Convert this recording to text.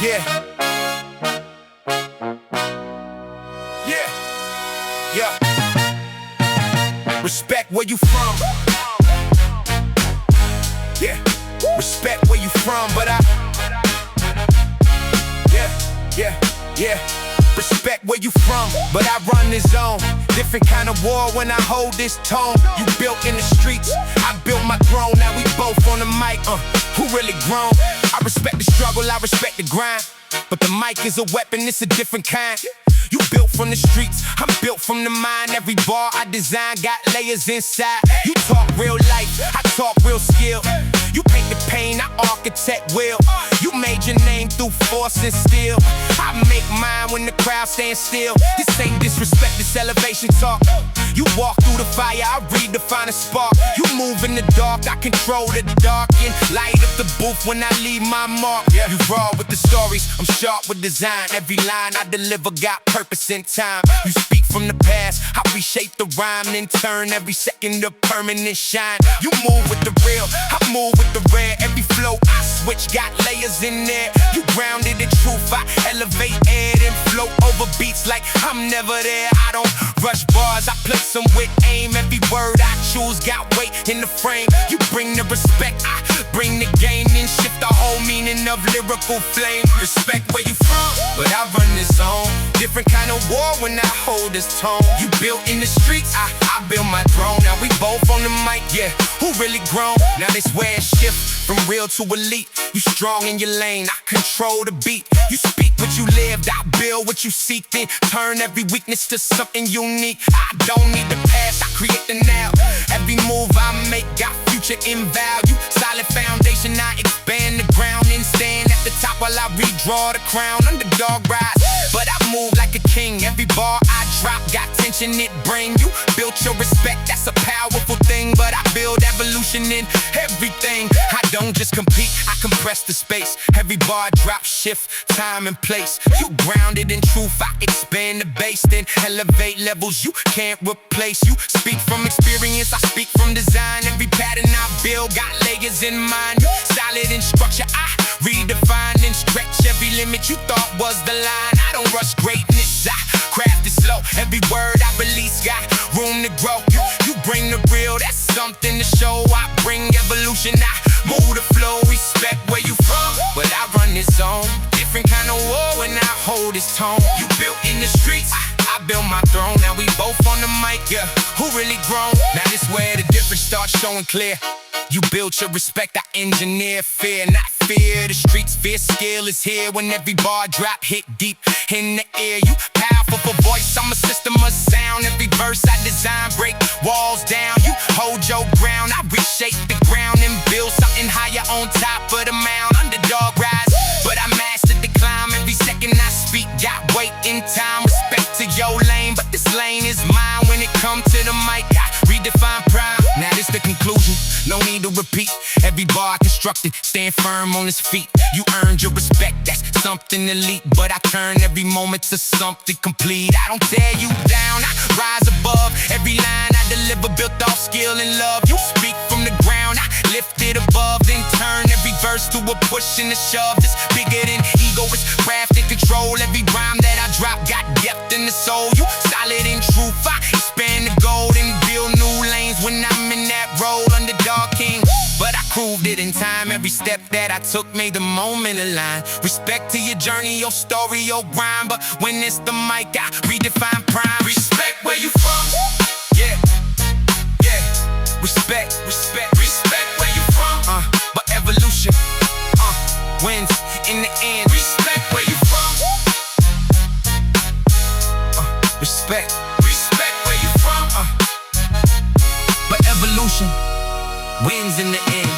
Yeah. Yeah. Yeah. Respect where you from. Yeah. Respect where you from, but yeah. Respect where you from, but I run this zone. Different kind of war when I hold this tone. You built in the streets, I built my throne. Now we both on the mic, who really grown? I respect the struggle, I respect the grind, but the mic is a weapon, it's a different kind. You built from the streets, I'm built from the mind. Every bar I design got layers inside. You talk real life, I talk real skill. You paint the pain, I architect will. You made your name through force and steel. I make mine when the crowd stands still. This ain't disrespect, this elevation talk. You walk through the fire, I redefine a spark. You move in the dark, I control the dark and light up the booth when I leave my mark. You raw with the stories, I'm sharp with design. Every line I deliver got purpose in time. You speak from the past, I reshape the rhyme and turn every second to permanent shine. You move with the real, I move with the rare. Every flow I switch got layers in there. You grounded in truth, I elevate air and float over beats like I'm never there. I don't rush bars, I place them with aim. Every word I choose got weight in the frame. You bring the respect, I bring the game, and shift the whole meaning of lyrical flame. Respect where you from, but I run this zone. Different kind of war when I hold this tone. You built in the streets, I build my throne. Now we both on the mic, yeah, who really grown? Now this where it shift from real to elite. You strong in your lane, I control the beat. You speak what you lived, I build what you seek. Then turn every weakness to something unique. I don't need the past, I create the now. Every move I make got future in value. Solid foundation, I expand the ground and stand at the top while I redraw the crown. Underdog rise, but I move like a king. Every bar I drop got tension it bring. You built your respect, that's a powerful thing. But I build evolution in everything. I don't just compete, I compress the space. Every bar drop shift, time and place. You grounded in truth, I expand the base. Then elevate levels you can't replace. You speak from experience, I speak from design. Every pattern I build got layers in mind. You solid in structure, I redefine and stretch every limit you thought was the line. I don't rush greatness, I craft it slow. Every word I release got room to grow. You bring the real, that's something to show. I bring evolution, I move the flow. Respect where you from, but I run this zone. Different kind of war when I hold this tone. You built in the streets, I built my throne. Now we both on the mic, yeah, who really grown? Now this where the difference starts showing clear. You built your respect, I engineer fear, not fear. The streets, fear, skill is here. When every bar drop, hit deep in the air. You powerful for voice, I'm a system of sound. Every verse I design, break walls down. You hold your ground, I reshape the ground and build something higher on top of the mound. Underdog rise, but I mastered the climb. Every second I speak, got weight in time. Respect to your lane, but this lane is mine. When it comes to the mic, I redefine prime. Now this the conclusion, no need to repeat. Every bar I constructed, stand firm on his feet. You earned your respect, that's something elite. But I turn every moment to something complete. I don't tear you down, I rise above. Every line I deliver built off skill and love. You speak from the ground, I lift it above. Then turn every verse to a push and a shove. This bigger than ego, it's craft and control. Every rhyme that I drop got depth in the soul. You solid in truth, I expand the gold and build new lanes when I'm in that role. Underdog king, but I proved it in time. Every step that I took made the moment align. Respect to your journey, your story, your rhyme. But when it's the mic, I redefine prime. Respect where you from, yeah, yeah. Respect where you from, but evolution, wins in the end. Respect where you from, respect where you from, but evolution wins in the end.